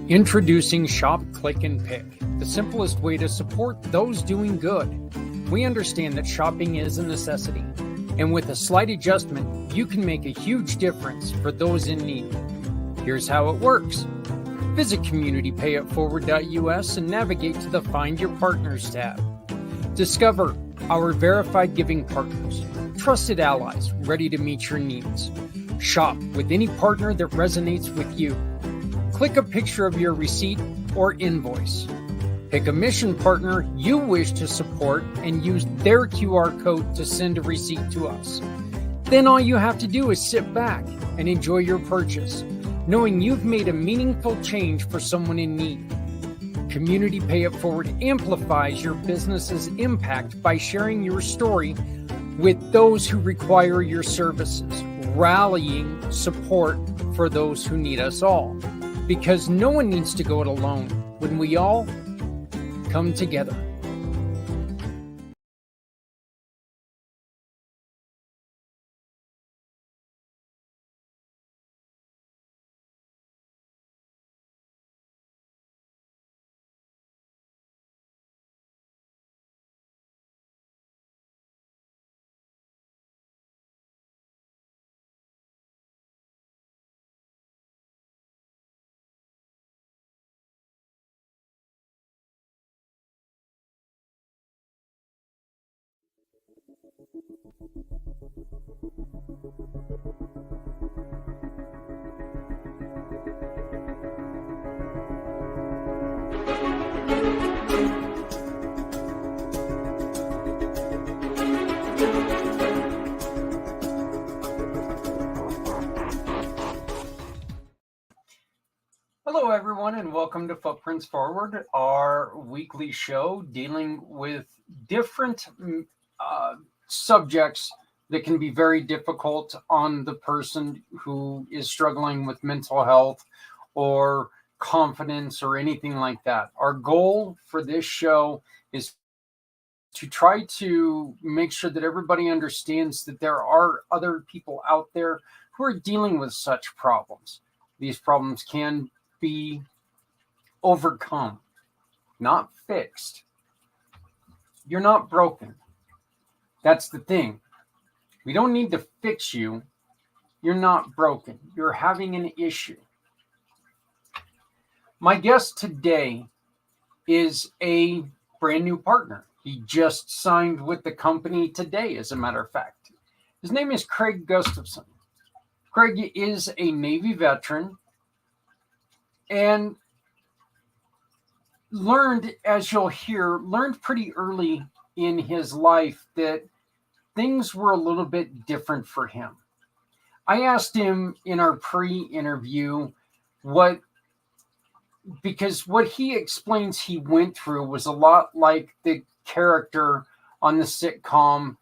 Introducing Shop, Click, and Pick, the simplest way to support those doing good. We understand that shopping is a necessity, and with a slight adjustment, you can make a huge difference for those in need. Here's how it works. Visit communitypayitforward.us and navigate to the Find Your Partners tab. Discover our verified giving partners, trusted allies ready to meet your needs. Shop with any partner that resonates with you. Click a picture of your receipt or invoice. Pick a mission partner you wish to support and use their QR code to send a receipt to us. Then all you have to do is sit back and enjoy your purchase, knowing you've made a meaningful change for someone in need. Community Pay It Forward amplifies your business's impact by sharing your story with those who require your services, rallying support for those who need us all. Because no one needs to go it alone when we all come together. Hello, everyone, and welcome to Footprints Forward, our weekly show dealing with different subjects that can be very difficult on the person who is struggling with mental health or confidence or anything like that. Our goal for this show is to try to make sure that everybody understands that there are other people out there who are dealing with such problems. These problems can be overcome, not fixed. You're not broken. That's the thing. We don't need to fix you. You're not broken. You're having an issue. My guest today is a brand new partner. He just signed with the company today, as a matter of fact. His name is Craig Gustafson. Craig is a Navy veteran and learned, as you'll hear, pretty early in his life that things were a little bit different for him. I asked him in our pre-interview because what he explains he went through was a lot like the character on the sitcom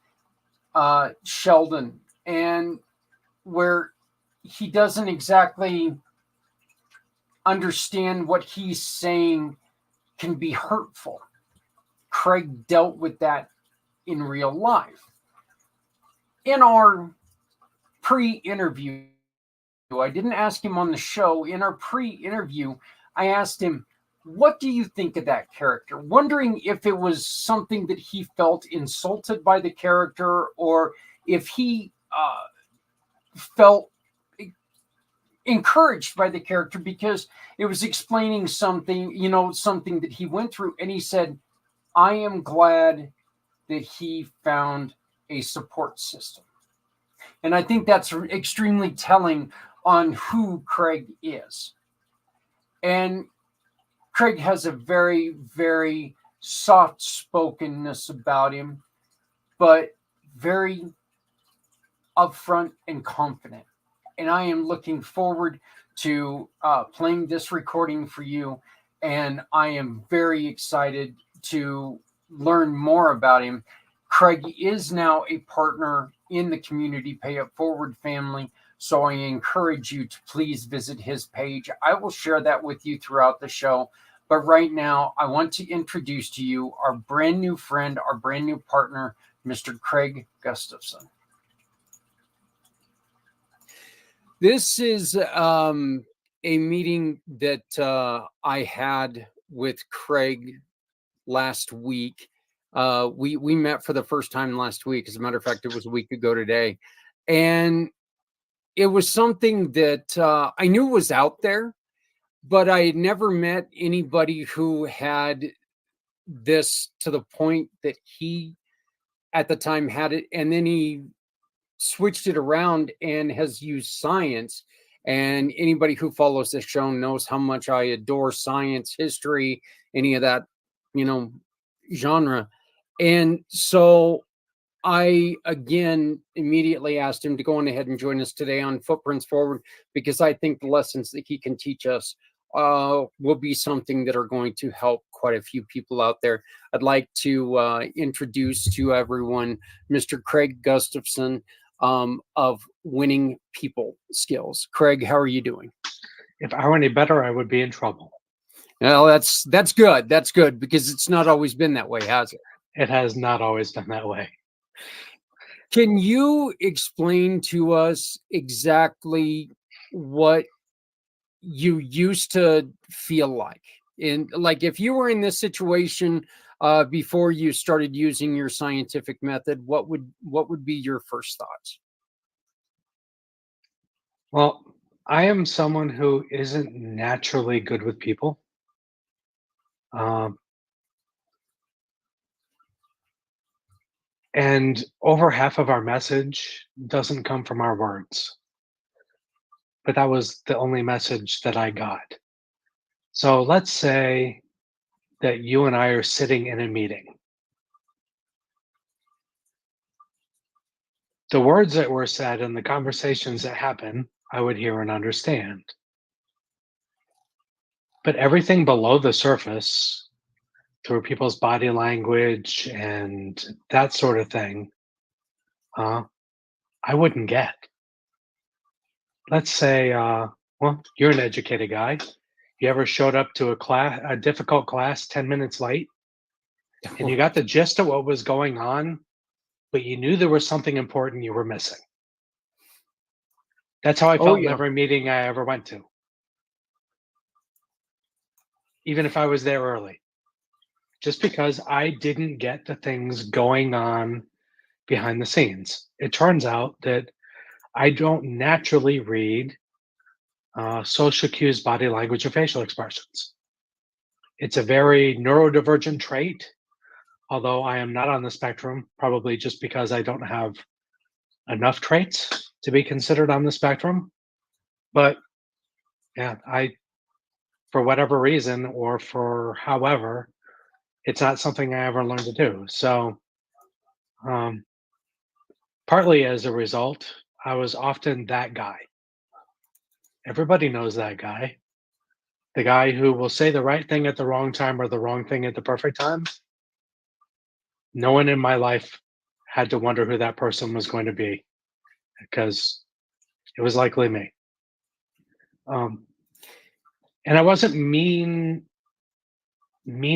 Sheldon, and where he doesn't exactly understand what he's saying can be hurtful. Craig dealt with that in real life. In our pre-interview, I didn't ask him on the show. In our pre-interview, I asked him, what do you think of that character? Wondering if it was something that he felt insulted by the character, or if he felt encouraged by the character because it was explaining something that he went through. And he said, I am glad that he found a support system. And I think that's extremely telling on who Craig is. And Craig has a very, very soft-spokenness about him, but very upfront and confident. And I am looking forward to playing this recording for you. And I am very excited to learn more about him. Craig is now a partner in the Community Pay It Forward family. So I encourage you to please visit his page. I will share that with you throughout the show. But right now, I want to introduce to you our brand new friend, our brand new partner, Mr. Craig Gustafson. This is a meeting that I had with Craig last week. We met for the first time last week. As a matter of fact, it was a week ago today, and it was something that I knew was out there, but I had never met anybody who had this to the point that he at the time had it, and then he switched it around and has used science. And anybody who follows this show knows how much I adore science, history, any of that, you know, genre. And so I again immediately asked him to go on ahead and join us today on Footprints Forward, because I think the lessons that he can teach us will be something that are going to help quite a few people out there. I'd like to introduce to everyone Mr. Craig Gustafson of Winning People Skills. Craig, how are you doing? If I were any better, I would be in trouble. Well, that's good. That's good, because it's not always been that way, has it? It has not always been that way. Can you explain to us exactly what you used to feel like? And like, if you were in this situation before you started using your scientific method, what would be your first thoughts? Well, I am someone who isn't naturally good with people. Um, and over half of our message doesn't come from our words. But that was the only message that I got. So let's say that you and I are sitting in a meeting. The words that were said and the conversations that happen, I would hear and understand. But everything below the surface, through people's body language and that sort of thing, I wouldn't get. Let's say, well, you're an educated guy. You ever showed up to a difficult class 10 minutes late, and you got the gist of what was going on, but you knew there was something important you were missing? That's how I felt in every meeting I ever went to, even if I was there early. Just because I didn't get the things going on behind the scenes. It turns out that I don't naturally read social cues, body language, or facial expressions. It's a very neurodivergent trait, although I am not on the spectrum, probably just because I don't have enough traits to be considered on the spectrum. But yeah, for whatever reason or for however, it's not something I ever learned to do. So, partly as a result, I was often that guy. Everybody knows that guy. The guy who will say the right thing at the wrong time or the wrong thing at the perfect time. No one in my life had to wonder who that person was going to be, because it was likely me. And I wasn't mean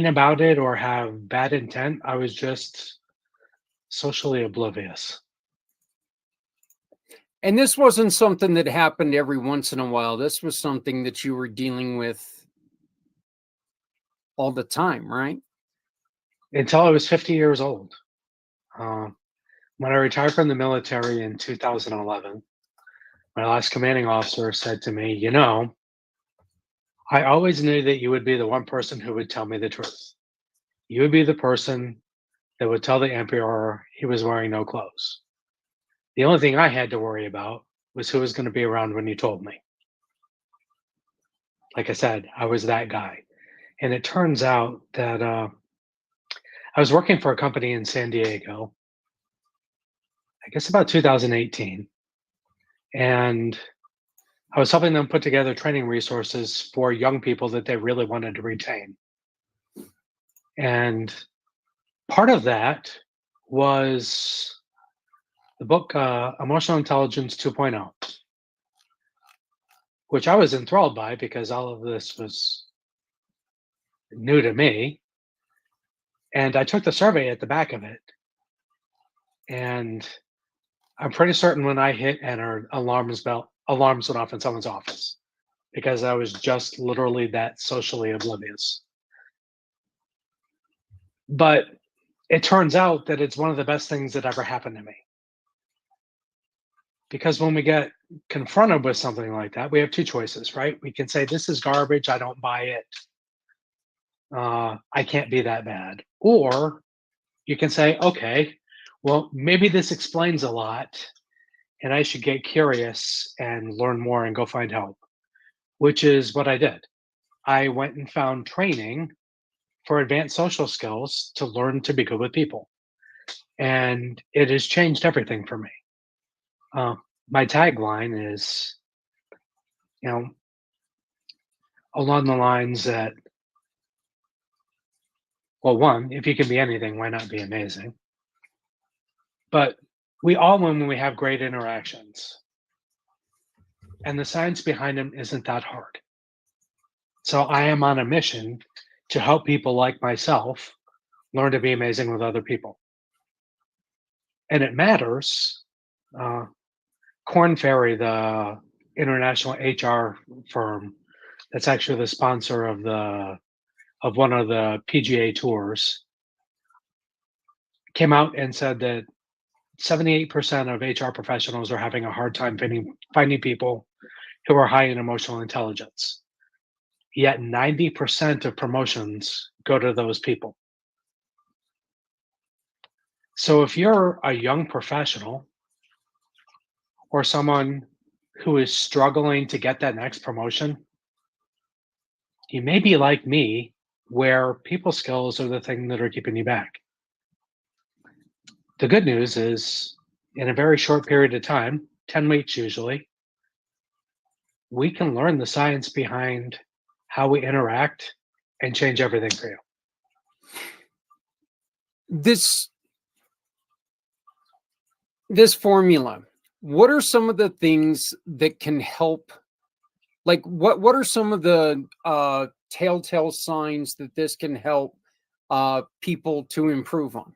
about it or have bad intent. I was just socially oblivious. And this wasn't something that happened every once in a while. This was something that you were dealing with all the time, right? Until I was 50 years old. When I retired from the military in 2011, my last commanding officer said to me, "You know, I always knew that you would be the one person who would tell me the truth. You would be the person that would tell the emperor he was wearing no clothes. The only thing I had to worry about was who was going to be around when you told me." Like I said, I was that guy. And it turns out that I was working for a company in San Diego, I guess about 2018. And I was helping them put together training resources for young people that they really wanted to retain. And part of that was the book Emotional Intelligence 2.0, which I was enthralled by because all of this was new to me. And I took the survey at the back of it. And I'm pretty certain when I hit enter, alarms went off in someone's office. because I was just literally that socially oblivious. But it turns out that it's one of the best things that ever happened to me. Because when we get confronted with something like that, we have two choices, right? We can say, this is garbage, I don't buy it. I can't be that bad. Or you can say, okay, well, maybe this explains a lot and I should get curious and learn more and go find help, which is what I did. I went and found training for advanced social skills to learn to be good with people. And it has changed everything for me. Uh, my tagline is, you know, along the lines that, well, one, if you can be anything, why not be amazing? But we all win when we have great interactions. And the science behind them isn't that hard. So I am on a mission to help people like myself learn to be amazing with other people. And it matters. Uh, Corn Ferry, the international HR firm that's actually the sponsor of one of the PGA tours, came out and said that 78% of HR professionals are having a hard time finding people who are high in emotional intelligence. Yet 90% of promotions go to those people. So if you're a young professional or someone who is struggling to get that next promotion, you may be like me, where people skills are the thing that are keeping you back. The good news is, in a very short period of time, 10 weeks usually, we can learn the science behind how we interact and change everything for you. This formula, what are some of the things that can help? Like what are some of the telltale signs that this can help people to improve on?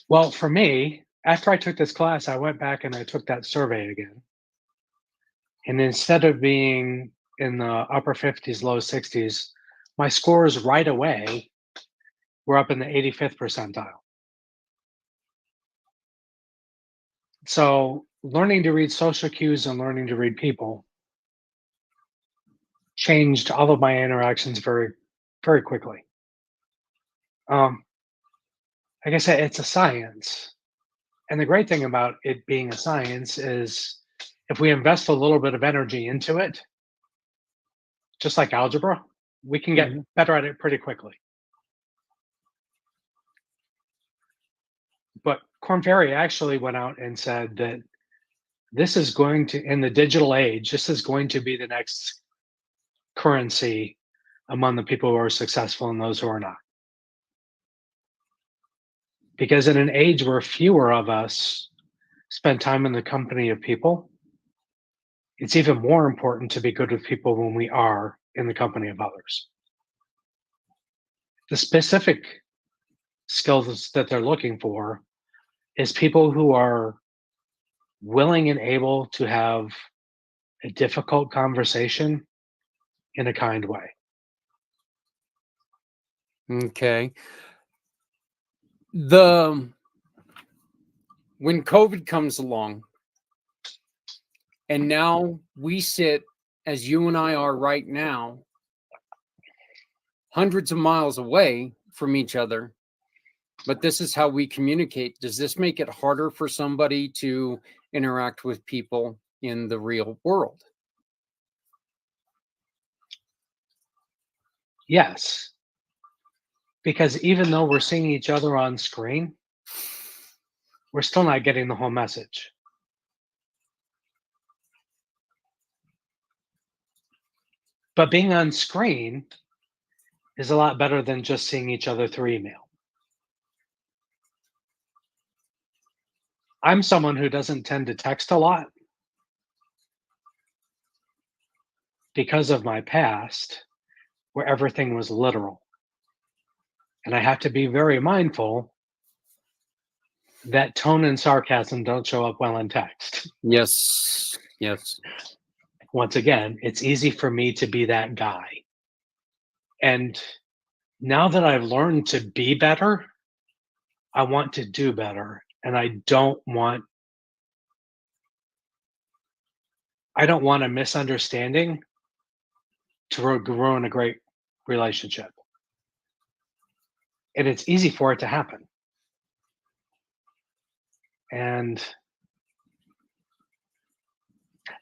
Well, for me, after I took this class, I went back and I took that survey again. And instead of being in the upper 50s, low 60s, my scores right away were up in the 85th percentile. So learning to read social cues and learning to read people changed all of my interactions very, very quickly. Like I said, it's a science. And the great thing about it being a science is if we invest a little bit of energy into it, just like algebra, we can get better at it pretty quickly. But Korn Ferry actually went out and said that this is going to, in the digital age, this is going to be the next currency among the people who are successful and those who are not. Because in an age where fewer of us spend time in the company of people, it's even more important to be good with people when we are in the company of others. The specific skills that they're looking for is people who are willing and able to have a difficult conversation in a kind way. Okay. When COVID comes along, and now we sit, as you and I are right now, hundreds of miles away from each other, but this is how we communicate. Does this make it harder for somebody to interact with people in the real world? Yes, because even though we're seeing each other on screen, we're still not getting the whole message. But being on screen is a lot better than just seeing each other through email. I'm someone who doesn't tend to text a lot because of my past, where everything was literal. And I have to be very mindful that tone and sarcasm don't show up well in text. Yes. Once again, it's easy for me to be that guy. And now that I've learned to be better, I want to do better. And I don't want a misunderstanding to ruin a great relationship. And it's easy for it to happen. And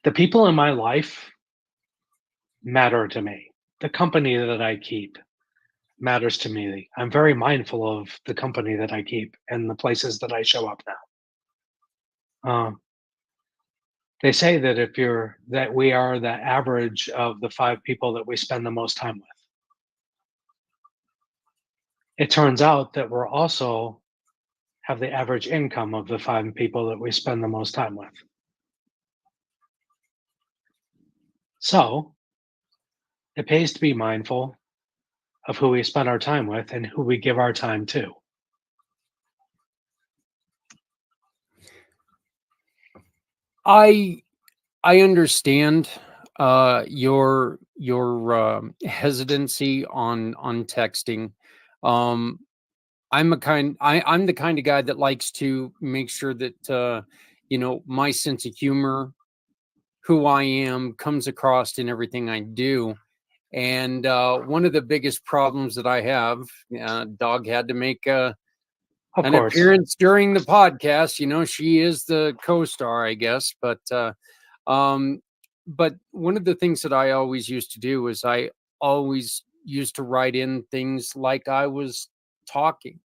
the people in my life matter to me. The company that I keep matters to me. I'm very mindful of the company that I keep and the places that I show up now. They say that that we are the average of the 5 people that we spend the most time with. It turns out that we're also have the average income of the 5 people that we spend the most time with. So it pays to be mindful of who we spend our time with and who we give our time to. I understand your hesitancy on texting. Um, I'm the kind of guy that likes to make sure that my sense of humor, who I am, comes across in everything I do. And one of the biggest problems that I have, Dog had to make Of an course. appearance during the podcast. She is the co-star, I guess. Um, but one of the things that I always used to do is I always used to write in things like I was talking,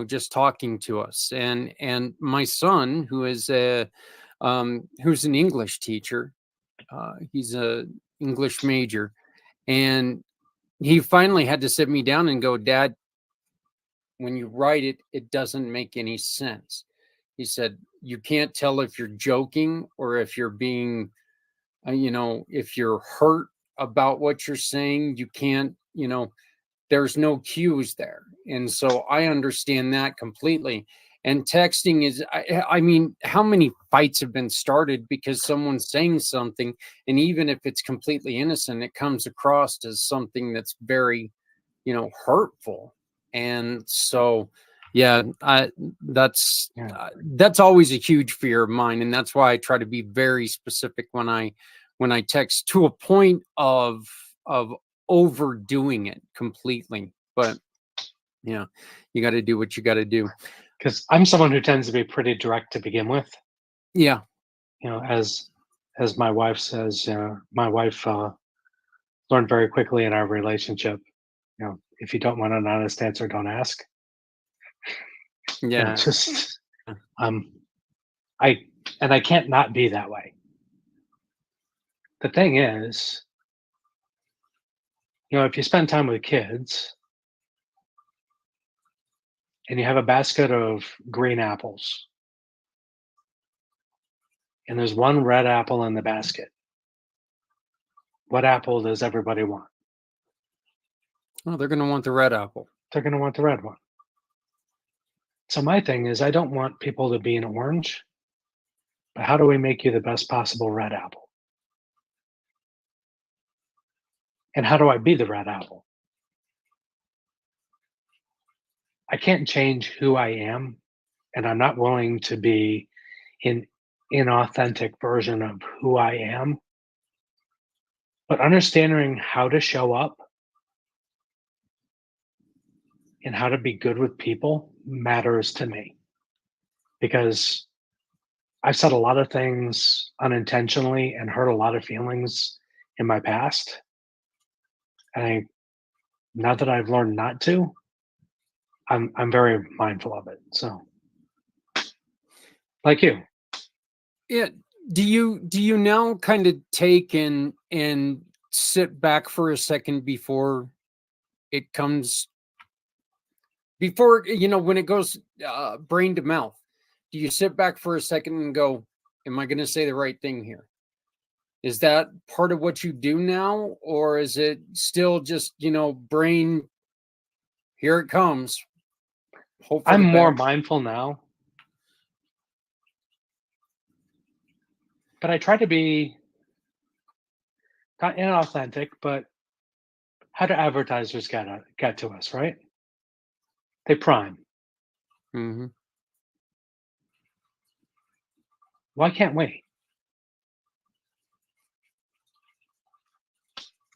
just talking to us. And my son, who's an English teacher, he's a English major, and he finally had to sit me down and go, Dad, when you write it, it doesn't make any sense. He said, you can't tell if you're joking or if you're being, if you're hurt about what you're saying. You can't, there's no cues there. And so I understand that completely. And texting is, I mean, how many fights have been started because someone's saying something, and even if it's completely innocent, it comes across as something that's very, hurtful. And so, yeah, that's always a huge fear of mine, and that's why I try to be very specific when I text, to a point of overdoing it completely. But yeah, you got to do what you got to do. Because I'm someone who tends to be pretty direct to begin with. Yeah. As my wife says, my wife learned very quickly in our relationship, if you don't want an honest answer, don't ask. Yeah. Just I can't not be that way. The thing is, if you spend time with kids and you have a basket of green apples and there's one red apple in the basket, what apple does everybody want? Oh, they're going to want the red apple. They're going to want the red one. So my thing is, I don't want people to be an orange, but how do we make you the best possible red apple? And how do I be the red apple? I can't change who I am, and I'm not willing to be an inauthentic version of who I am. But understanding how to show up and how to be good with people matters to me, because I've said a lot of things unintentionally and hurt a lot of feelings in my past. And now that I've learned not to, I'm very mindful of it. So, like you. Yeah. Do you now kind of take and sit back for a second before it comes, when it goes brain to mouth? Do you sit back for a second and go, am I going to say the right thing here? Is that part of what you do now, or is it still just, brain, here it comes? Hope for I'm the more best. mindful now. But I try to be not inauthentic, but how do advertisers get to us, right? They prime. Hmm. Why can't we?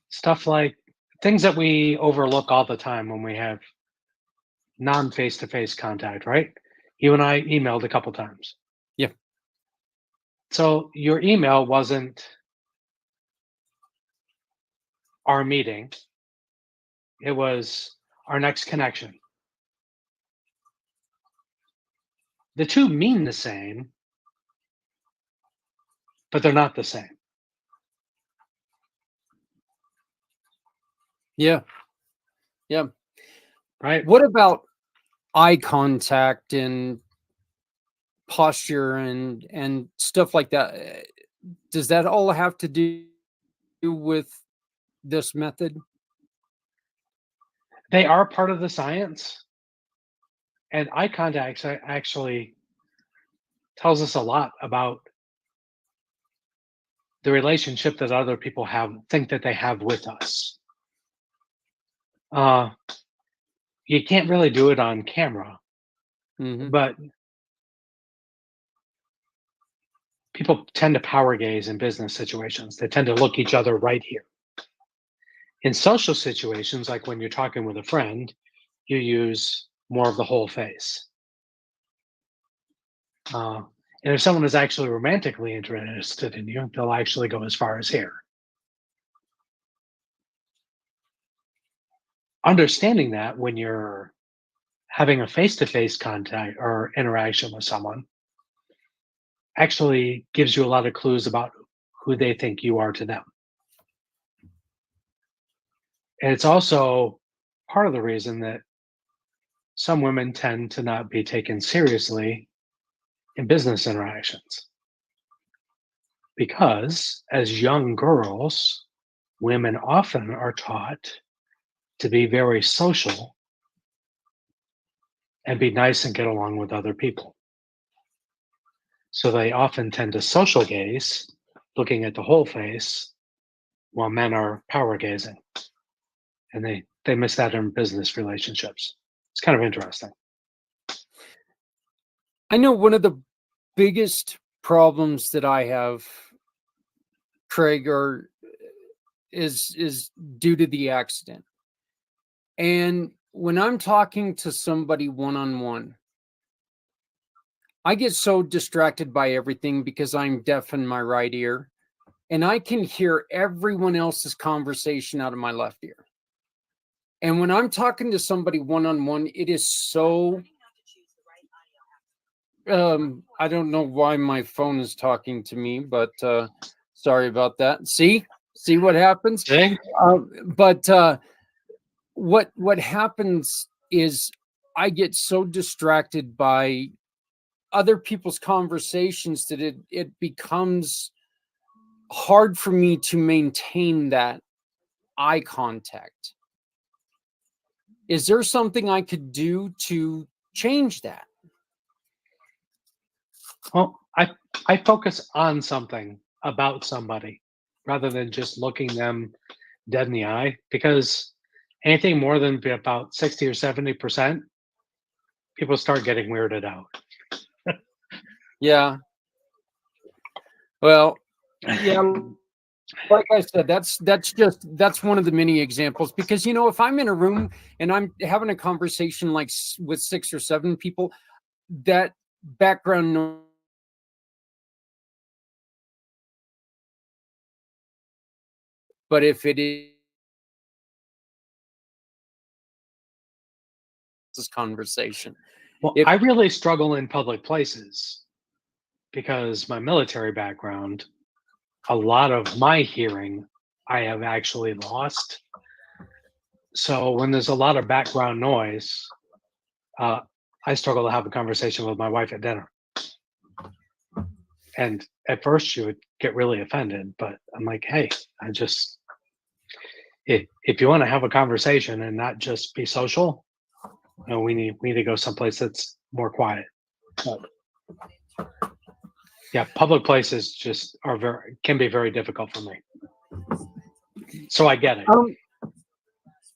Stuff like things that we overlook all the time when we have non face to face contact, right? You and I emailed a couple times. Yeah. So your email wasn't our meeting, it was our next connection. The two mean the same, but they're not the same. Yeah. Yeah. Right? What about eye contact and posture and stuff like that? Does that all have to do with this method? They are part of the science, and eye contact actually tells us a lot about the relationship that other people think that they have with us. Uh, you can't really do it on camera, Hmm. but people tend to power gaze in business situations. They tend to look each other right here. In social situations, like when you're talking with a friend, you use more of the whole face. Uh, and if someone is actually romantically interested in you, they'll actually go as far as here. Understanding that when you're having a face to face contact or interaction with someone actually gives you a lot of clues about who they think you are to them. And it's also part of the reason that some women tend to not be taken seriously in business interactions. Because as young girls, women often are taught to be very social and be nice and get along with other people. So they often tend to social gaze, looking at the whole face, while men are power gazing. And they miss that in business relationships. It's kind of interesting. I know one of the biggest problems that I have, Craig, is due to the accident. And when I'm talking to somebody one on one, I get so distracted by everything because I'm deaf in my right ear, and I can hear everyone else's conversation out of my left ear. And when I'm talking to somebody one on one, it is so I don't know why my phone is talking to me, but sorry about that. See what happens. See? But what happens is I get so distracted by other people's conversations that it becomes hard for me to maintain that eye contact. Is there something I could do to change that? Well, I focus on something about somebody rather than just looking them dead in the eye because anything more than about 60 or 70%, people start getting weirded out. Yeah. Well, yeah, like I said, that's one of the many examples because if I'm in a room and I'm having a conversation like with 6 or 7 people, that background noise. But if it is this conversation, Well, if I really struggle in public places because my military background, a lot of my hearing I have actually lost. So when there's a lot of background noise, uh, I struggle to have a conversation with my wife at dinner. And at first, she would get really offended, but I'm like, hey, I just if you want to have a conversation and not just be social, we need to go someplace that's more quiet. But Yeah, public places just can be very difficult for me. So I get it. Um,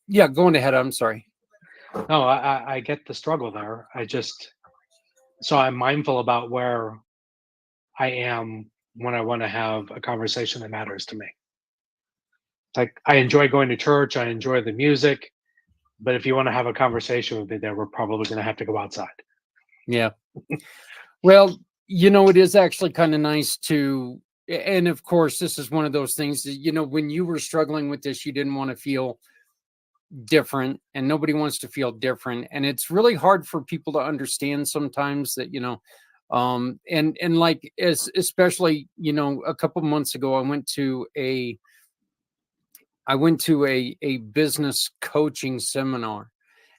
yeah, going ahead. I'm sorry. No, I get the struggle there. So I'm mindful about where I am when I want to have a conversation that matters to me. Like I enjoy going to church, I enjoy the music, but if you want to have a conversation with me there, we're probably going to have to go outside. Yeah. Well, it is actually kind of nice to, and of course, this is one of those things that, when you were struggling with this, you didn't want to feel different, and nobody wants to feel different. And it's really hard for people to understand sometimes that, and like, especially, a couple months ago, I went to a business coaching seminar,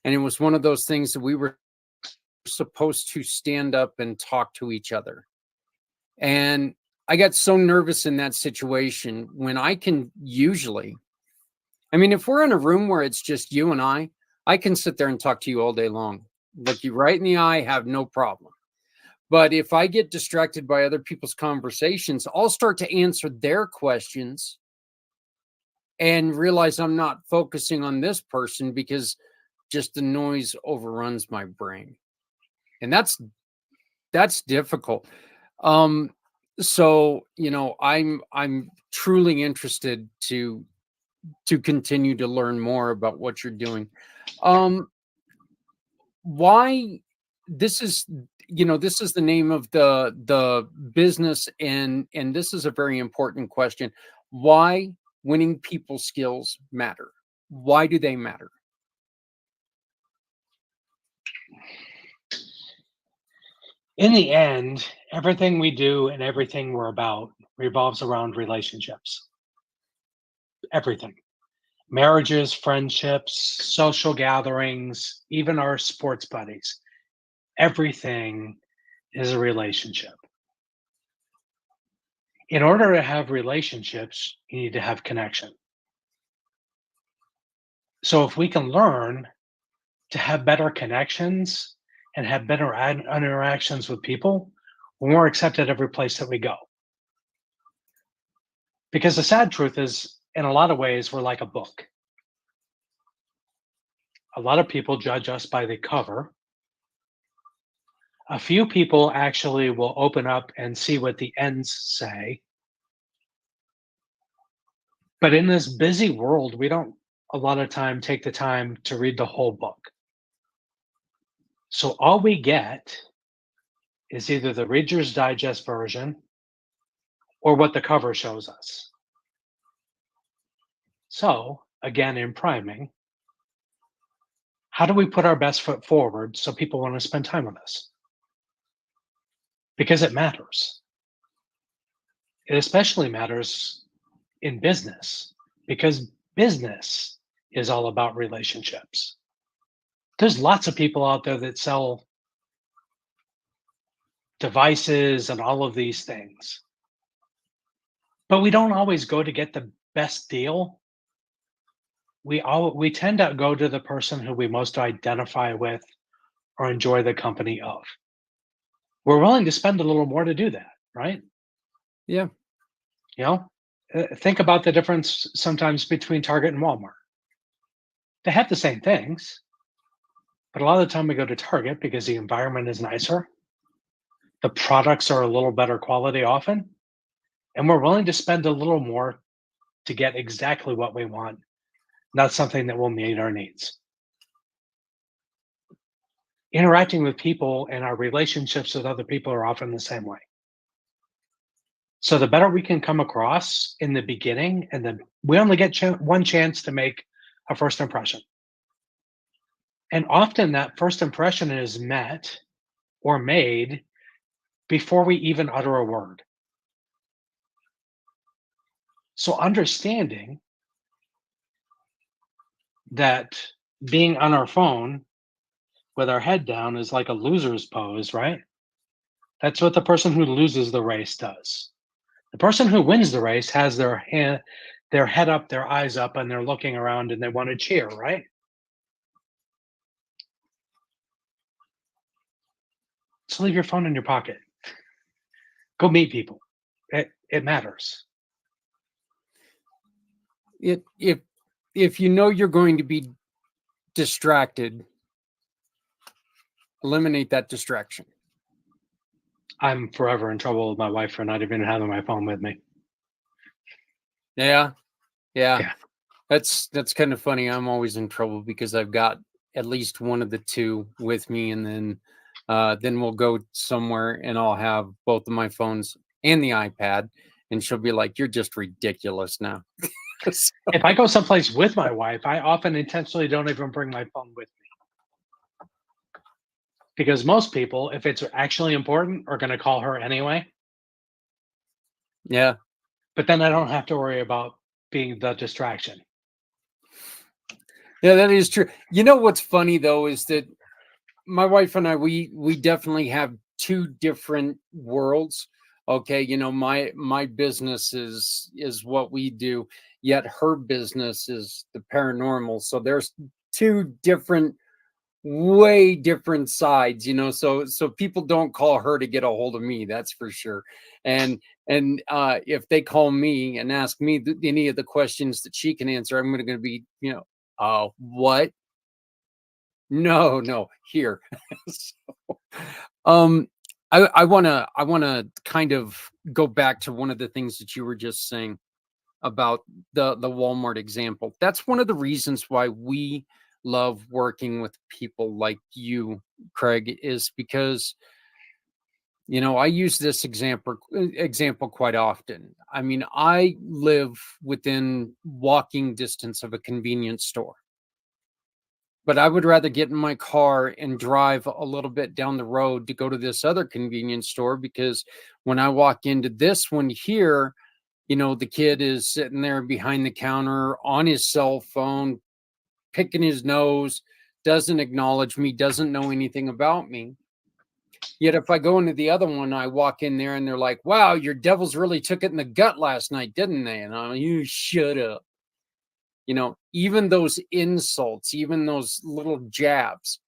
and it was one of those things that we were supposed to stand up and talk to each other. And I got so nervous in that situation when I can usually, I mean, if we're in a room where it's just you and I can sit there and talk to you all day long, look you right in the eye, have no problem. But if I get distracted by other people's conversations, I'll start to answer their questions and realize I'm not focusing on this person because just the noise overruns my brain. And that's difficult. Um, so I'm truly interested to continue to learn more about what you're doing. Um, why this is the name of the business, and this is a very important question. Why winning people skills matter? Why do they matter? In the end, everything we do and everything we're about revolves around relationships. Everything. Marriages, friendships, social gatherings, even our sports buddies. Everything is a relationship. In order to have relationships, you need to have connection. So if we can learn to have better connections and have better interactions with people, we're more accepted every place that we go. Because the sad truth is, in a lot of ways, we're like a book. A lot of people judge us by the cover. A few people actually will open up and see what the ends say. But in this busy world, we don't a lot of time take the time to read the whole book. So all we get is either the Reader's Digest version or what the cover shows us. So, again, in priming, how do we put our best foot forward so people want to spend time with us? Because it matters. It especially matters in business because business is all about relationships. There's lots of people out there that sell devices and all of these things, but we don't always go to get the best deal. We tend to go to the person who we most identify with or enjoy the company of. We're willing to spend a little more to do that, right? Yeah. You know, think about the difference sometimes between Target and Walmart. They have the same things, but a lot of the time we go to Target because the environment is nicer, the products are a little better quality often, and we're willing to spend a little more to get exactly what we want, not something that will meet our needs. Interacting with people and our relationships with other people are often the same way. So the better we can come across in the beginning, and then we only get one chance to make a first impression. And often that first impression is met or made before we even utter a word. So understanding that being on our phone with our head down is like a loser's pose, right? That's what the person who loses the race does. The person who wins the race has their head up, their eyes up, and they're looking around and they want to cheer, right? So leave your phone in your pocket. Go meet people. It matters. If you know you're going to be distracted, eliminate that distraction. I'm forever in trouble with my wife for not even having my phone with me. Yeah. Yeah. That's kind of funny. I'm always in trouble because I've got at least one of the two with me, and then we'll go somewhere and I'll have both of my phones and the iPad, and she'll be like, "You're just ridiculous now." So, If I go someplace with my wife, I often intentionally don't even bring my phone with me because most people, if it's actually important, are going to call her anyway. yeah, But then I don't have to worry about being the distraction. yeah, that is true. You know what's funny though is that my wife and I we definitely have two different worlds. Okay, my business is what we do, yet her business is the paranormal. So there's two different, way different sides, so people don't call her to get a hold of me, that's for sure. And if they call me and ask me any of the questions that she can answer, I'm going to be, what? No, here. So, um, I wanna kind of go back to one of the things that you were just saying about the Walmart example. That's one of the reasons why we love working with people like you, Craig, is because I use this example quite often. I mean, I live within walking distance of a convenience store, but I would rather get in my car and drive a little bit down the road to go to this other convenience store, because when I walk into this one here, the kid is sitting there behind the counter on his cell phone, picking his nose, doesn't acknowledge me, doesn't know anything about me. Yet if I go into the other one, I walk in there and they're like, "Wow, your devils really took it in the gut last night, didn't they?" And I'm like, "You shut up." Even those insults, even those little jabs,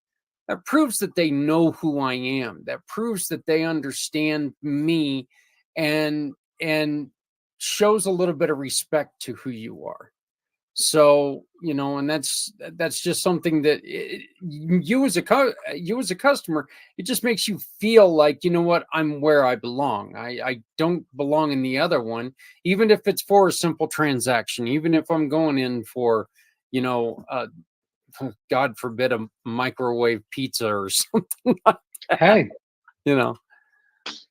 that proves that they know who I am. That proves that they understand me, and shows a little bit of respect to who you are. So, and that's just something that you as a customer, it just makes you feel like, what, I'm where I belong. I don't belong in the other one, even if it's for a simple transaction, even if I'm going in for, you know, uh, God forbid, a microwave pizza or something like that, Hey, you know.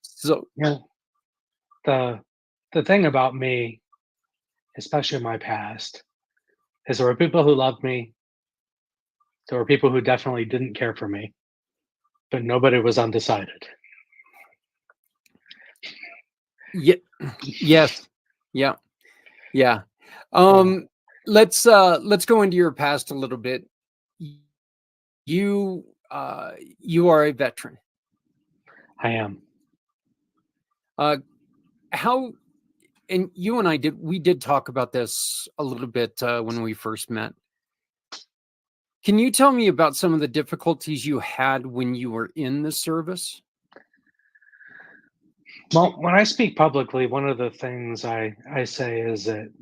So yeah, the thing about me, especially in my past, is there were people who loved me. There were people who definitely didn't care for me, but nobody was undecided. yeah, yes, yeah, yeah. Uh, Um, let's go into your past a little bit. You are a veteran. I am. Uh, how and you and I did talk about this a little bit when we first met. Can you tell me about some of the difficulties you had when you were in the service? Well, when I speak publicly, one of the things I say is that,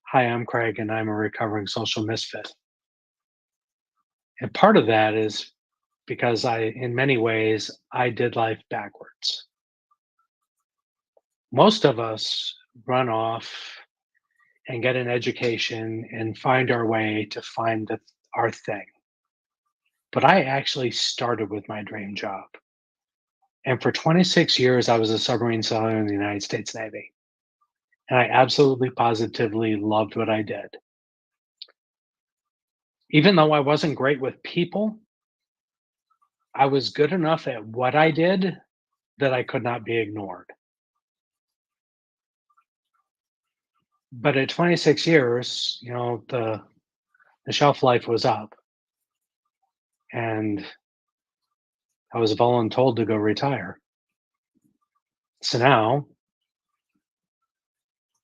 hi, I'm Craig and I'm a recovering social misfit. And part of that is because in many ways, I did life backwards. Most of us run off and get an education and find our way to find our thing. But I actually started with my dream job. And for 26 years, I was a submarine sailor in the United States Navy. And I absolutely positively loved what I did. Even though I wasn't great with people, I was good enough at what I did that I could not be ignored. But at 26 years, the shelf life was up and I was voluntold to go retire. So now,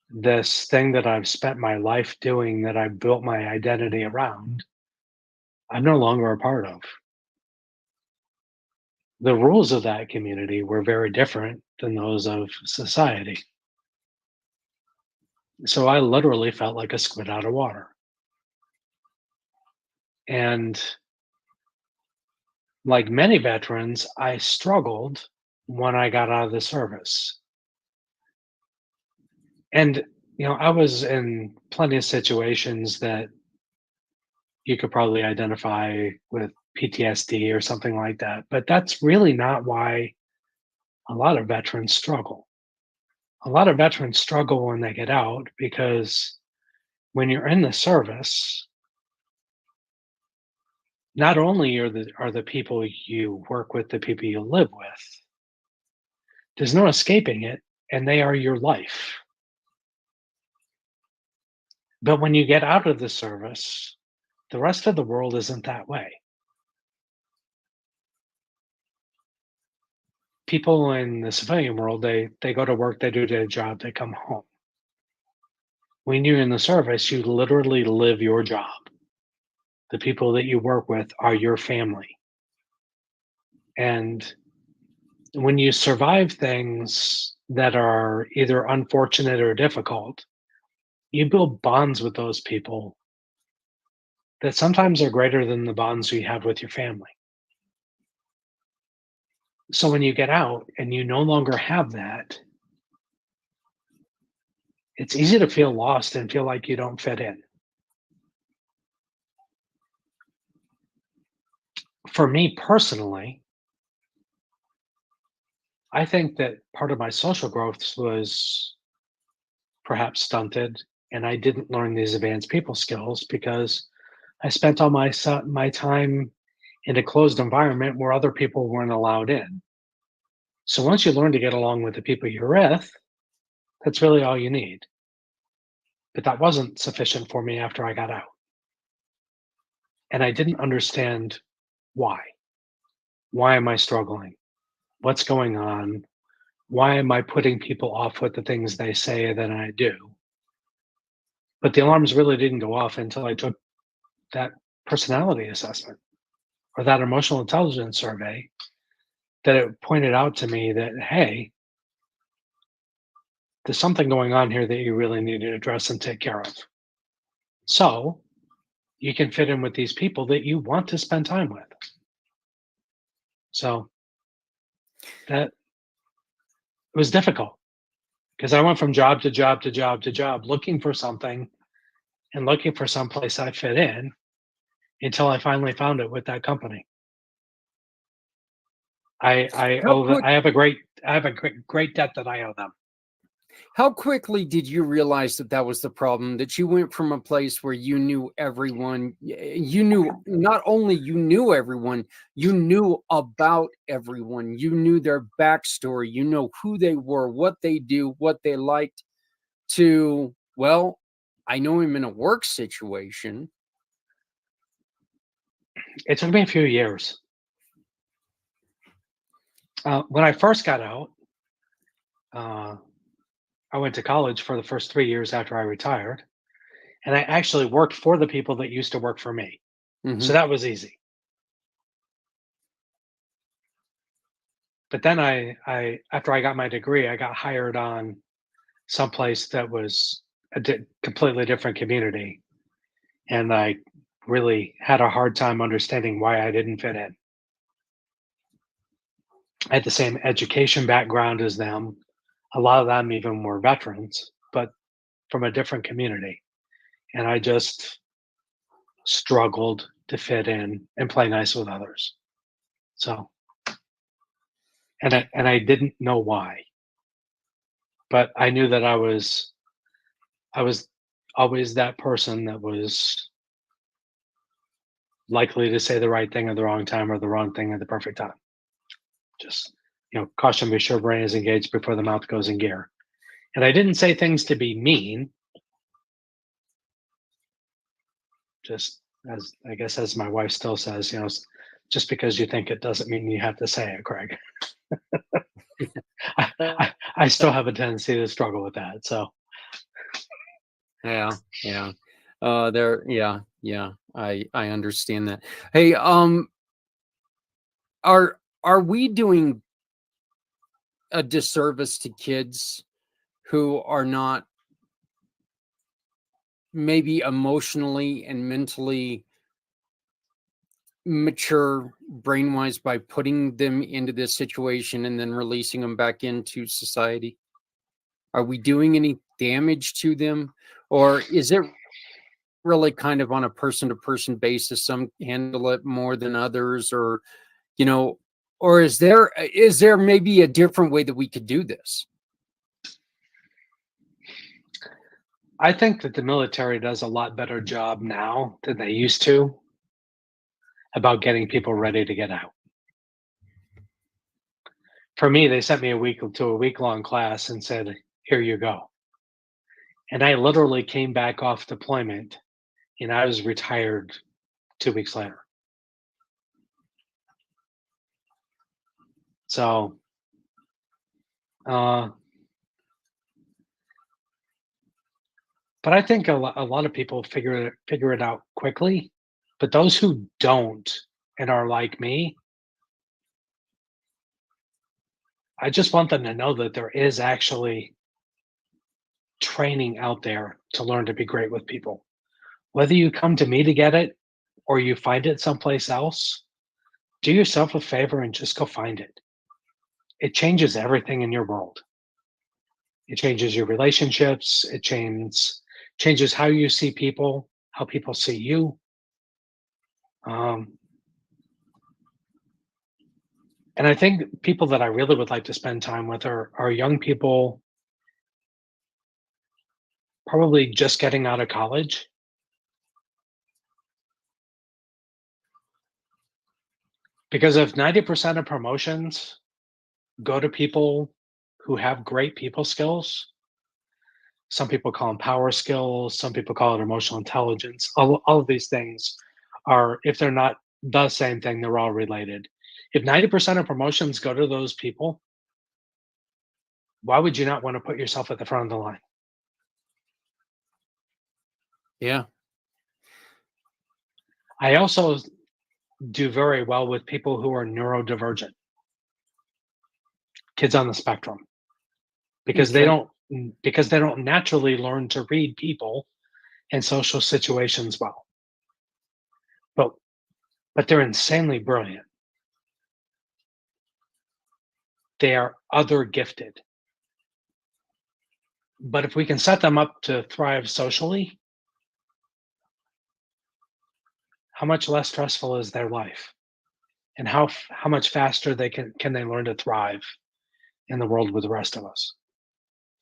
this thing that I've spent my life doing, that I've built my identity around, I'm no longer a part of. the rules of that community were very different than those of society. So I literally felt like a squid out of water. And like many veterans, I struggled when I got out of the service. And, I was in plenty of situations that you could probably identify with PTSD or something like that. But that's really not why a lot of veterans struggle. A lot of veterans struggle when they get out because when you're in the service, not only are the people you work with the people you live with, there's no escaping it, and they are your life. But when you get out of the service, the rest of the world isn't that way. People in the civilian world, they go to work, they do their job, they come home. When you're in the service, you literally live your job. The people that you work with are your family. And when you survive things that are either unfortunate or difficult, you build bonds with those people that sometimes are greater than the bonds you have with your family. So when you get out and you no longer have that, it's easy to feel lost and feel like you don't fit in. For me personally, I think that part of my social growth was perhaps stunted, and I didn't learn these advanced people skills because I spent all my time in a closed environment where other people weren't allowed in. So once you learn to get along with the people you're with, that's really all you need. But that wasn't sufficient for me after I got out. And I didn't understand why. Why am I struggling? What's going on? Why am I putting people off with the things they say that I do? But the alarms really didn't go off until I took that personality assessment or that emotional intelligence survey that it pointed out to me that, hey, there's something going on here that you really need to address and take care of. So you can fit in with these people that you want to spend time with. So that was difficult because I went from job to job to job to job looking for something and looking for someplace I fit in until I finally found it with that company. How quick I have a great debt that I owe them. How quickly did you realize that that was the problem? That you went from a place where you knew everyone, you knew not only you knew everyone, you knew about everyone, you knew their backstory, you know who they were, what they do, what they liked, to, well, I know him in a work situation. It took me a few years. When I first got out, uh, I went to college for the first 3 years after I retired, and I actually worked for the people that used to work for me. So Hmm. that was easy. But then I after I got my degree, I got hired on someplace that was completely different community, and I really had a hard time understanding why I didn't fit in. I had the same education background as them. A lot of them even were veterans, but from a different community. And I just struggled to fit in and play nice with others. So, and I didn't know why, but I knew that I was always that person that was likely to say the right thing at the wrong time or the wrong thing at the perfect time. Just, caution be sure brain is engaged before the mouth goes in gear. And I didn't say things to be mean, just as I guess as my wife still says, just because you think it doesn't mean you have to say it, Craig. I still have a tendency to struggle with that. So Yeah, yeah. Yeah, I understand that. Hey, are are we doing a disservice to kids who are not maybe emotionally and mentally mature brain-wise by putting them into this situation and then releasing them back into society? Are we doing any damage to them, or is it really kind of on a person-to-person basis? Some handle it more than others, or you know, or is there maybe a different way that we could do this? I think that the military does a lot better job now than they used to about getting people ready to get out. For me, they sent me a week-long class and said, "Here you go." And I literally came back off deployment and I was retired 2 weeks later. So, uh, but I think a lot of people figure it out quickly, but those who don't and are like me, I just want them to know that there is actually training out there to learn to be great with people. Whether you come to me to get it or you find it someplace else, do yourself a favor and just go find it. It changes everything in your world. It changes your relationships. It changes how you see people, how people see you. Um, and I think people that I really would like to spend time with are young people, probably just getting out of college. Because if 90% of promotions go to people who have great people skills, some people call them power skills, some people call it emotional intelligence. All of these things are, if they're not the same thing, they're all related. If 90% of promotions go to those people, why would you not want to put yourself at the front of the line? Yeah. I also do very well with people who are neurodivergent, kids on the spectrum, because they Okay. don't because they don't naturally learn to read people and social situations well. But they're insanely brilliant. They are other gifted. But if we can set them up to thrive socially, how much less stressful is their life? And how much faster can they learn to thrive in the world with the rest of us?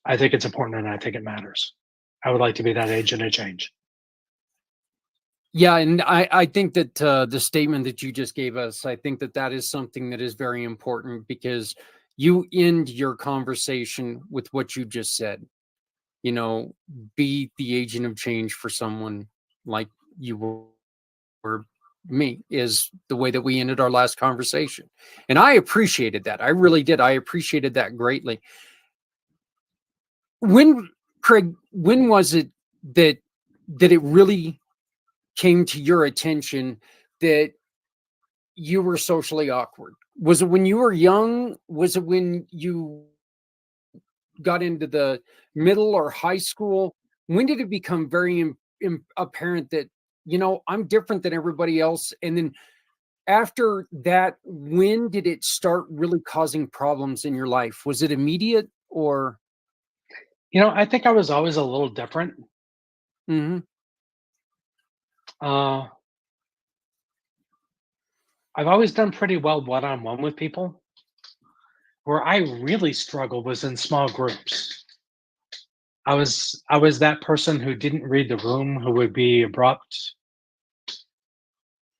I think it's important and I think it matters. I would like to be that agent of change. Yeah, and I think that the statement that you just gave us, I think that that is something that is very important because you end your conversation with what you just said. You know, be the agent of change for someone like you were me, is the way that we ended our last conversation. And I appreciated that. I really did. I appreciated that greatly. When, Craig, when was it that it really came to your attention that you were socially awkward? Was it when you were young? Was it when you got into the middle or high school? When did it become very apparent that, I'm different than everybody else? And then after that, when did it start really causing problems in your life? Was it immediate or? I think I was always a little different. Mhm. Uh, I've always done pretty well one-on-one with people. Where I really struggled was in small groups. I was that person who didn't read the room, who would be abrupt,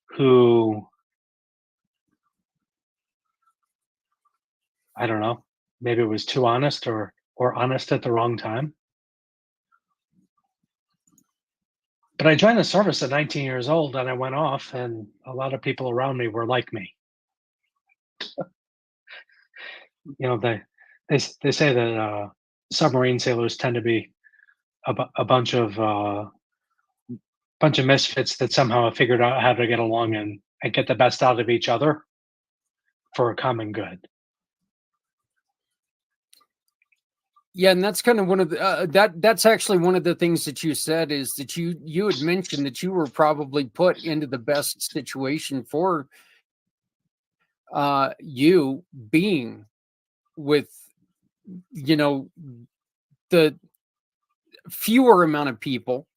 who, I don't know, maybe it was too honest or honest at the wrong time. But I joined the service at 19 years old and I went off and a lot of people around me were like me. You know, they say that submarine sailors tend to be a bunch of misfits that somehow have figured out how to get along and get the best out of each other. for a common good. Yeah, and that's kind of one of the that's actually one of the things that you said, is that you had mentioned that you were probably put into the best situation for you being with, you know, the fewer amount of people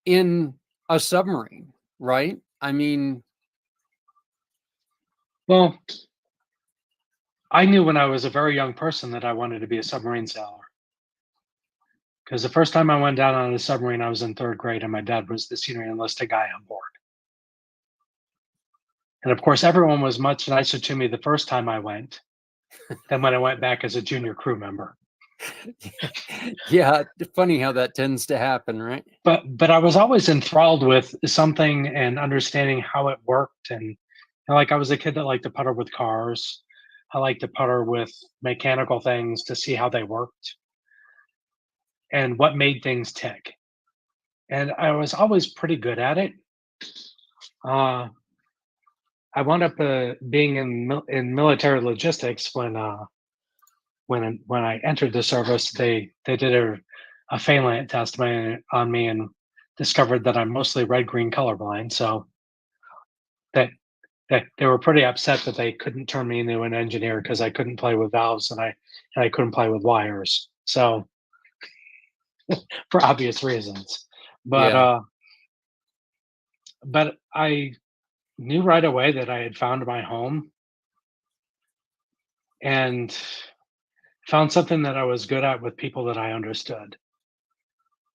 in a submarine, right? I mean, Well, I knew when I was a very young person that I wanted to be a submarine sailor. Because the first time I went down on a submarine, I was in third grade, and my dad was the senior enlisted guy on board. And of course, everyone was much nicer to me the first time I went than when I went back as a junior crew member. yeah, funny how that tends to happen, right? But I was always enthralled with something and understanding how it worked. And like, I was a kid that liked to putter with cars. I liked to putter with mechanical things to see how they worked and what made things tick. And I was always pretty good at it. Uh, I wound up being in military logistics when I entered the service. They did a phalant test on me and discovered that I'm mostly red green colorblind. So that that they were pretty upset that they couldn't turn me into an engineer because I couldn't play with valves and I couldn't play with wires. So for obvious reasons, but Yeah. uh, but I knew right away that I had found my home and found something that I was good at with people that I understood.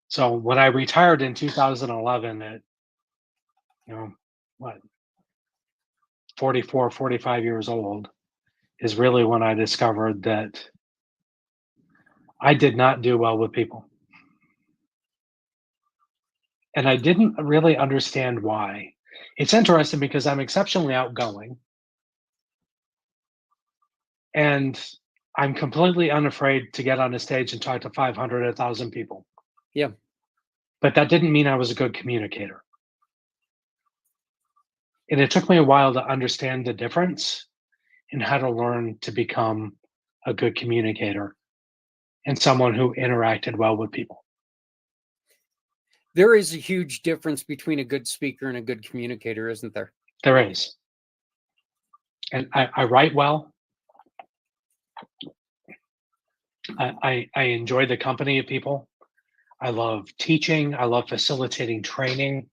So when I retired in 2011 at, you know, what, 44, 45 years old, is really when I discovered that I did not do well with people. And I didn't really understand why. It's interesting because I'm exceptionally outgoing and I'm completely unafraid to get on a stage and talk to 500, 1,000 people. Yeah. But that didn't mean I was a good communicator. And it took me a while to understand the difference and how to learn to become a good communicator and someone who interacted well with people. There is a huge difference between a good speaker and a good communicator, isn't there? There is. And I write well. I enjoy the company of people. I love teaching. I love facilitating training.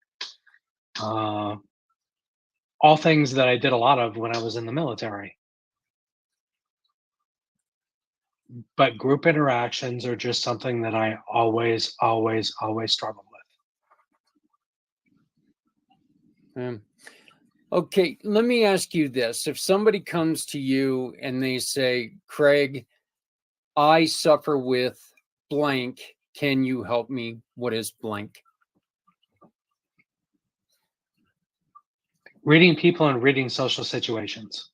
Uh, all things that I did a lot of when I was in the military. But group interactions are just something that I always, always, always struggled with. Okay, let me ask you this. If somebody comes to you and they say, Craig, I suffer with blank, can you help me? What is blank? Reading people and reading social situations.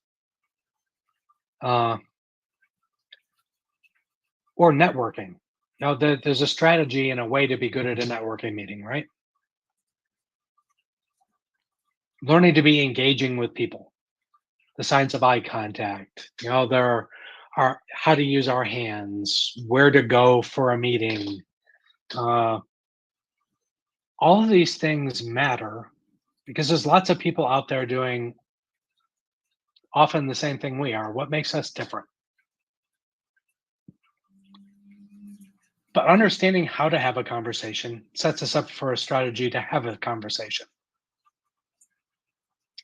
Or networking. There's a strategy and a way to be good at a networking meeting, right? Learning to be engaging with people, the signs of eye contact. There are how to use our hands, where to go for a meeting. All of these things matter because there's lots of people out there doing often the same thing we are. What makes us different? But understanding how to have a conversation sets us up for a strategy to have a conversation.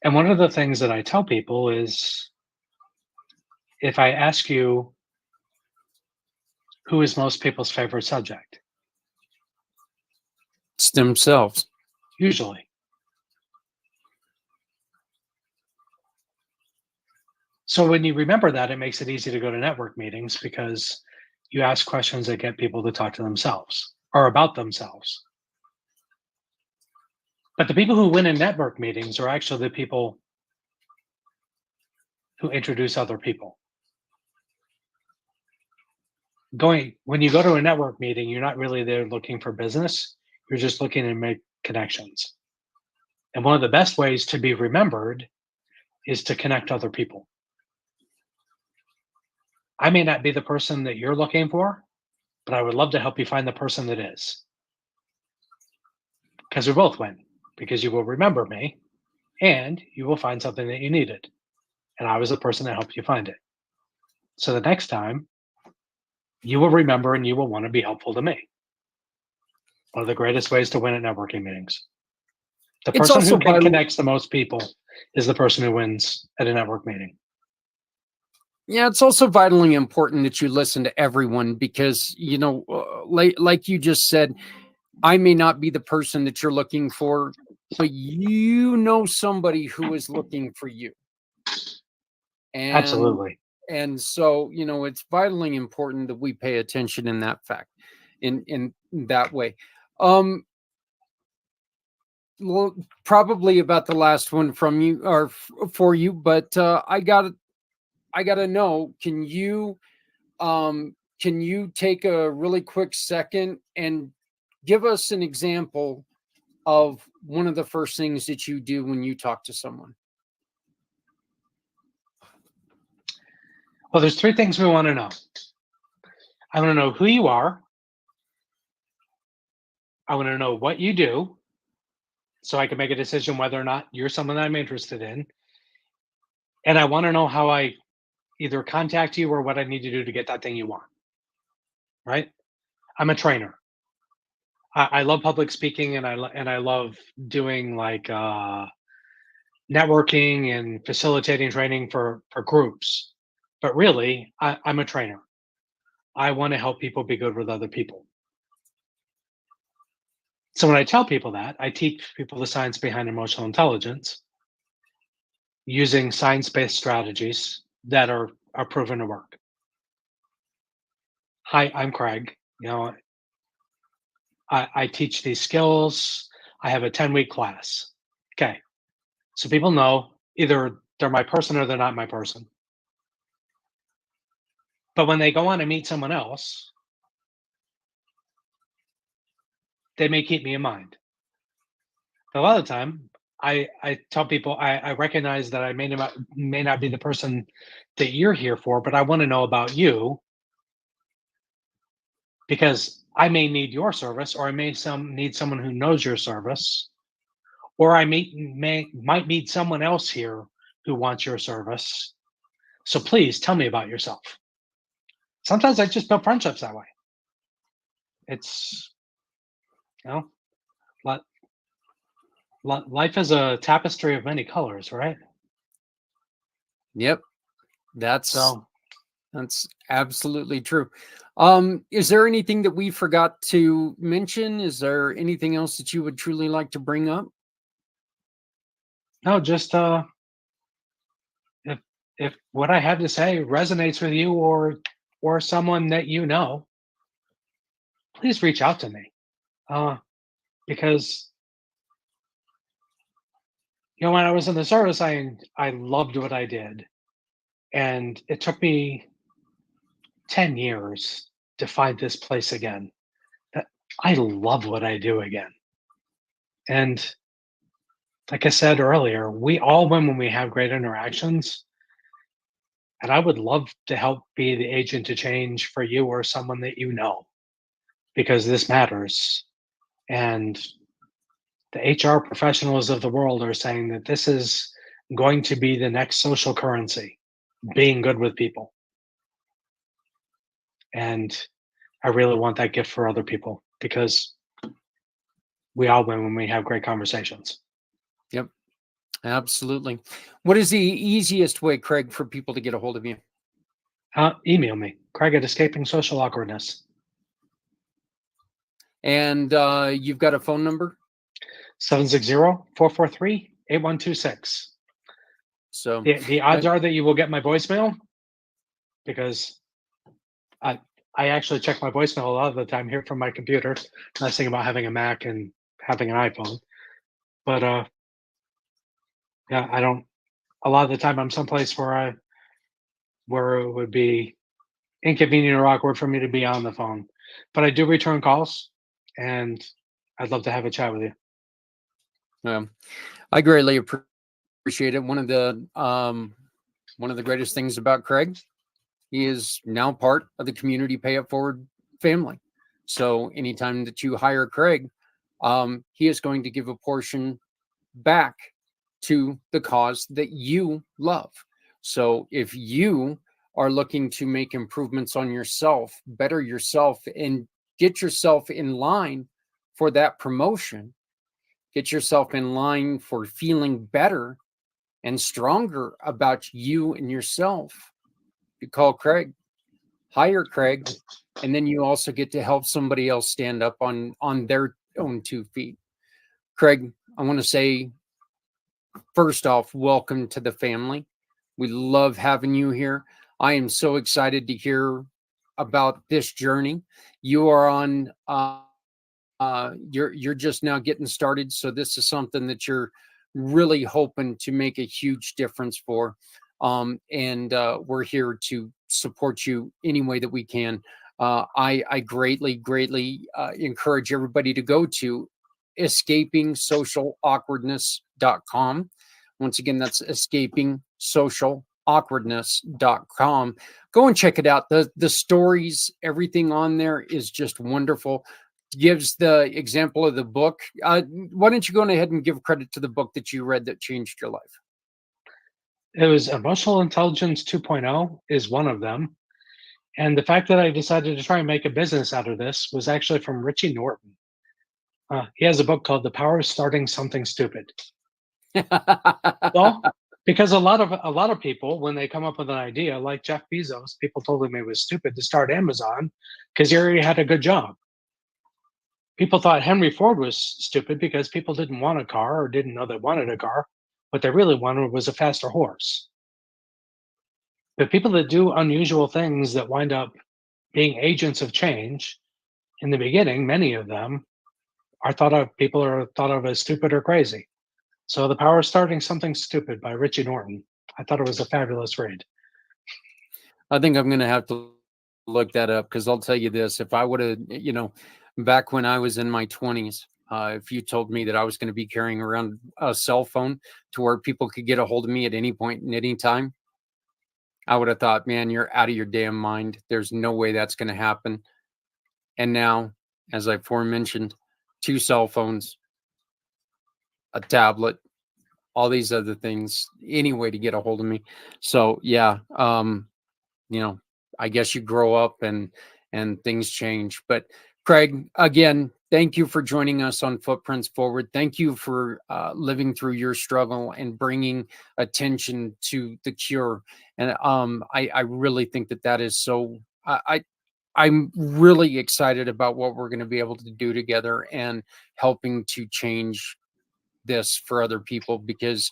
And one of the things that I tell people is if I ask you, who is most people's favorite subject? It's themselves. Usually. So when you remember that, it makes it easy to go to network meetings because you ask questions that get people to talk to themselves or about themselves. But the people who win in network meetings are actually the people who introduce other people. When you go to a network meeting, you're not really there looking for business. You're just looking to make connections. And one of the best ways to be remembered is to connect other people. I may not be the person that you're looking for, but I would love to help you find the person that is. Because we both win. Because you will remember me and you will find something that you needed. And I was the person that helped you find it. So the next time, you will remember and you will want to be helpful to me. One of the greatest ways to win at networking meetings. The It's person also who vital. connects the most people is the person who wins at a network meeting. Yeah, it's also vitally important that you listen to everyone because, like you just said, I may not be the person that you're looking for, but you know somebody who is looking for you. And Absolutely. and so, it's vitally important that we pay attention in that fact, in that way. Um well, probably about the last one from you or for you, but I gotta know, can you take a really quick second and give us an example of one of the first things that you do when you talk to someone? Well, there's three things we want to know. I want to know who you are. I want to know what you do so I can make a decision whether or not you're someone I'm interested in. And I want to know how I either contact you or what I need to do to get that thing you want. Right? I'm a trainer. I love public speaking and I love doing like networking and facilitating training for groups. But really, I'm a trainer. I want to help people be good with other people. So when I tell people that, I teach people the science behind emotional intelligence using science-based strategies that are proven to work. Hi, I'm Craig. I teach these skills. I have a 10-week class. Okay. So people know either they're my person or they're not my person. But when they go on and meet someone else, they may keep me in mind. A lot of the time, I tell people I recognize that I may not be the person that you're here for, but I want to know about you because I may need your service, or I may need someone who knows your service, or I might meet someone else here who wants your service. So please tell me about yourself. Sometimes I just build friendships that way. It's you know, li- life is a tapestry of many colors, right? Yep, that's So that's absolutely true. Is there anything that we forgot to mention? Is there anything else that you would truly like to bring up? no, just if what I have to say resonates with you or someone that you know, please reach out to me. Uh, because when I was in the service, I loved what I did, and it took me 10 years to find this place again. That I love what I do again, and like I said earlier, we all win when we have great interactions. And I would love to help be the agent to change for you or someone that you know, because this matters. And the HR professionals of the world are saying that this is going to be the next social currency, being good with people. And I really want that gift for other people because we all win when we have great conversations. Yep, absolutely. What is the easiest way, Craig, for people to get a hold of you? Email me, Craig at Escaping Social Awkwardness. And you've got a phone number? 760-443-8126. So, The odds are that you will get my voicemail because I I actually check my voicemail a lot of the time here from my computer. Nice thing about having a Mac and having an iPhone. But yeah, I don't. A lot of the time, I'm someplace where it would be inconvenient or awkward for me to be on the phone. But I do return calls, and I'd love to have a chat with you. I greatly appreciate appreciate it. One of the greatest things about Craig, he is now part of the Community Pay It Forward family. So anytime that you hire Craig, he is going to give a portion back to the cause that you love. So if you are looking to make improvements on yourself, better yourself, and get yourself in line for that promotion, get yourself in line for feeling better and stronger about you and yourself, you call Craig, hire Craig, and then you also get to help somebody else stand up on their own 2 feet. Craig, I want to say, first off, welcome to the family. We love having you here. I am so excited to hear about this journey. You are on you're just now getting started, so this is something that you're really hoping to make a huge difference for. And we're here to support you any way that we can. I greatly encourage everybody to go to escapingsocialawkwardness.com. Once again, that's escapingsocialawkwardness.com. Go and check it out. The stories, everything on there is just wonderful. Gives the example of the book. Why don't you go ahead and give credit to the book that you read that changed your life? It was Emotional Intelligence 2.0 is one of them. And the fact that I decided to try and make a business out of this was actually from Richie Norton. He has a book called The Power of Starting Something Stupid. Well, because a lot of people, when they come up with an idea, like Jeff Bezos, people told him it was stupid to start Amazon because he already had a good job. People thought Henry Ford was stupid because people didn't want a car or didn't know they wanted a car. What they really wanted was a faster horse. But people that do unusual things that wind up being agents of change, in the beginning, many of them are thought of as stupid or crazy. So The Power of Starting Something Stupid by Richie Norton. I thought it was a fabulous read. I think I'm going to have to look that up, because I'll tell you this: if I would have, back when I was in my 20s, if you told me that I was going to be carrying around a cell phone to where people could get a hold of me at any point and any time, I would have thought, man, you're out of your damn mind. There's no way that's going to happen. And now, as I aforementioned, 2 cell phones, a tablet, all these other things, any way to get a hold of me. So yeah, I guess you grow up and things change. But Craig, again, thank you for joining us on Footprints Forward. Thank you for living through your struggle and bringing attention to the cure. And I really think that is so. I'm really excited about what we're going to be able to do together and helping to change this for other people, because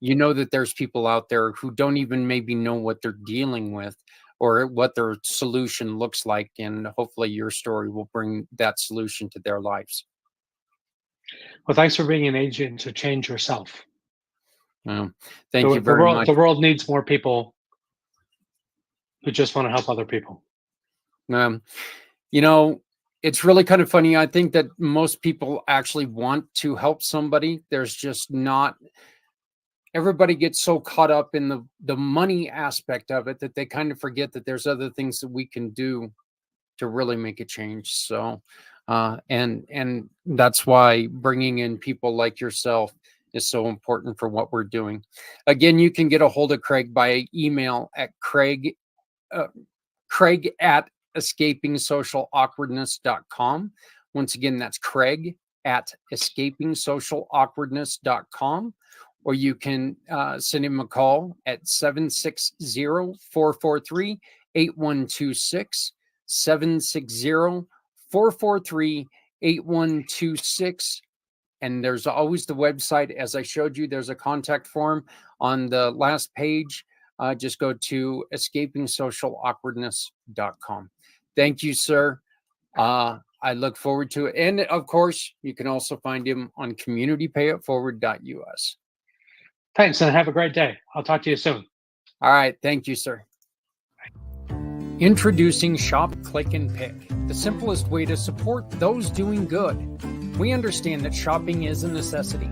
that there's people out there who don't even maybe know what they're dealing with or what their solution looks like, and hopefully your story will bring that solution to their lives. Well, thanks for being an agent to change yourself. Thank you very much. The world needs more people who just want to help other people. It's really kind of funny. I think that most people actually want to help somebody. There's just not. Everybody gets so caught up in the money aspect of it that they kind of forget that there's other things that we can do to really make a change. So, and that's why bringing in people like yourself is so important for what we're doing. Again, you can get a hold of Craig by email at Craig at escapingsocialawkwardness.com. Once again, that's Craig at escapingsocialawkwardness.com. Or you can send him a call at 760-443-8126, 760-443-8126. And there's always the website. As I showed you, there's a contact form on the last page. Just go to escapingsocialawkwardness.com. Thank you, sir. I look forward to it. And of course, you can also find him on communitypayitforward.us. Thanks, and have a great day. I'll talk to you soon. All right. Thank you, sir. Introducing Shop, Click, and Pick, the simplest way to support those doing good. We understand that shopping is a necessity.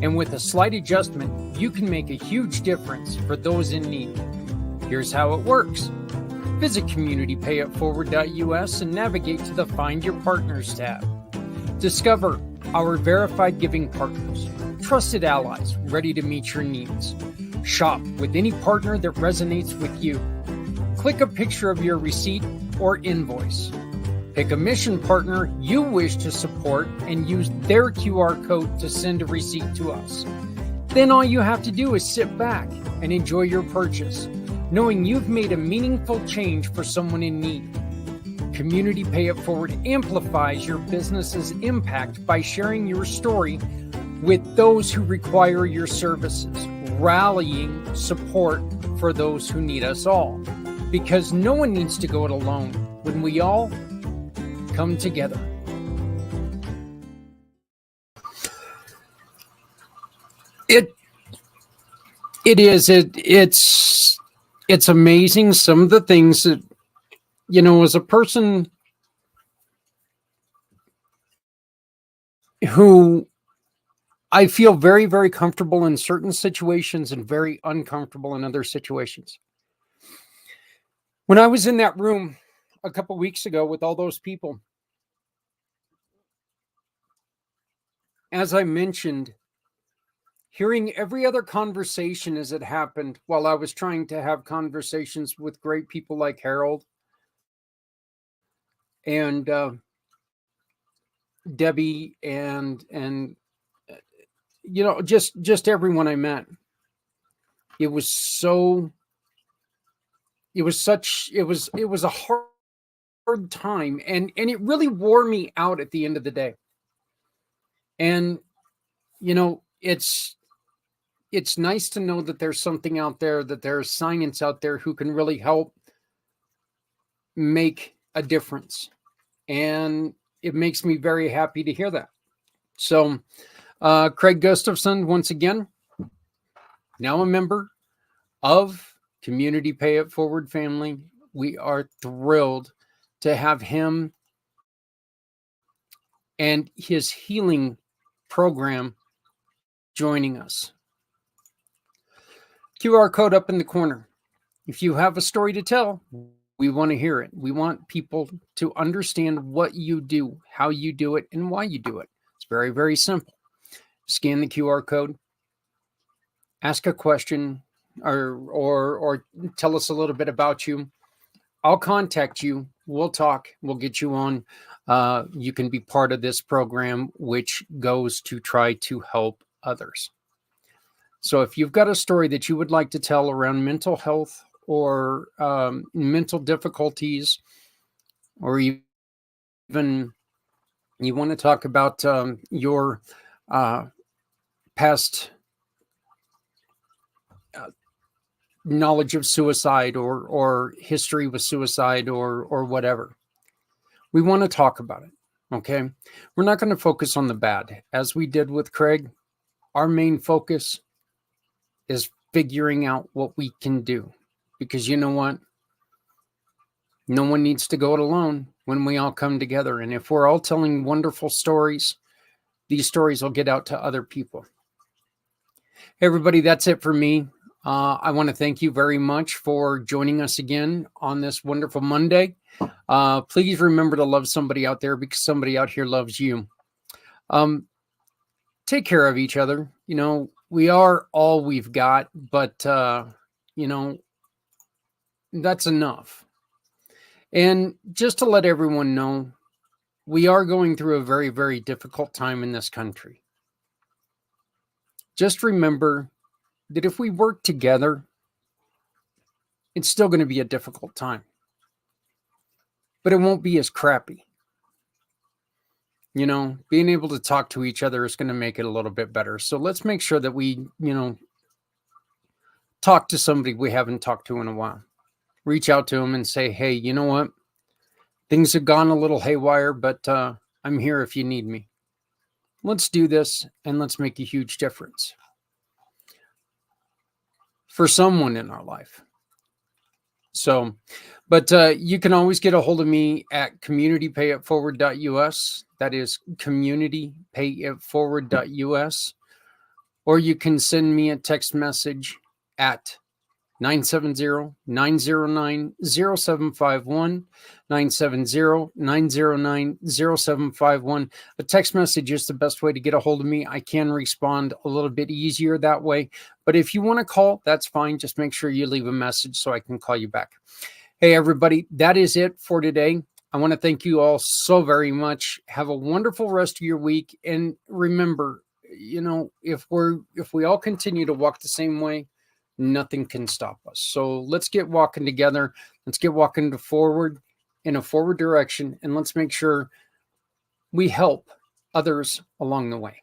And with a slight adjustment, you can make a huge difference for those in need. Here's how it works. Visit communitypayitforward.us and navigate to the Find Your Partners tab. Discover our verified giving partners, trusted allies ready to meet your needs. Shop with any partner that resonates with you. Click a picture of your receipt or invoice. Pick a mission partner you wish to support and use their QR code to send a receipt to us. Then all you have to do is sit back and enjoy your purchase, knowing you've made a meaningful change for someone in need. Community Pay It Forward amplifies your business's impact by sharing your story with those who require your services, rallying support for those who need us all. Because no one needs to go it alone when we all come together. It's amazing some of the things that, as a person who I feel very, very comfortable in certain situations and very uncomfortable in other situations. When I was in that room a couple weeks ago with all those people, as I mentioned, hearing every other conversation as it happened while I was trying to have conversations with great people like Harold and Debbie and just everyone I met. It was a hard time, and it really wore me out at the end of the day. And it's nice to know that there's something out there, that there's science out there who can really help make a difference. And it makes me very happy to hear that. So, Craig Gustafson, once again, now a member of Community Pay It Forward family. We are thrilled to have him and his healing program joining us. QR code up in the corner. If you have a story to tell, we want to hear it. We want people to understand what you do, how you do it, and why you do it. It's very, very simple. Scan the QR code, ask a question, or tell us a little bit about you. I'll contact you. We'll talk. We'll get you on. You can be part of this program, which goes to try to help others. So if you've got a story that you would like to tell around mental health or mental difficulties, or even you want to talk about your past knowledge of suicide or history with suicide or whatever, we want to talk about it. Okay. We're not going to focus on the bad as we did with Craig. Our main focus is figuring out what we can do, because you know what? No one needs to go it alone when we all come together. And if we're all telling wonderful stories, these stories will get out to other people. Hey, everybody, that's it for me. I want to thank you very much for joining us again on this wonderful Monday. Please remember to love somebody out there, because somebody out here loves you. Take care of each other. We are all we've got, but, that's enough. And just to let everyone know, we are going through a very, very difficult time in this country. Just remember that if we work together, it's still going to be a difficult time, but it won't be as crappy. Being able to talk to each other is going to make it a little bit better. So let's make sure that we, talk to somebody we haven't talked to in a while. Reach out to them and say, hey, you know what? Things have gone a little haywire, but I'm here if you need me. Let's do this, and let's make a huge difference for someone in our life. So, but you can always get a hold of me at communitypayitforward.us. That is communitypayitforward.us. or you can send me a text message at 970-909-0751, 970-909-0751. A text message is the best way to get a hold of me. I can respond a little bit easier that way. But if you want to call, that's fine. Just make sure you leave a message so I can call you back. Hey, everybody, that is it for today. I want to thank you all so very much. Have a wonderful rest of your week. And remember, if we all continue to walk the same way, nothing can stop us. So let's get walking together. Let's get walking forward in a forward direction, and let's make sure we help others along the way.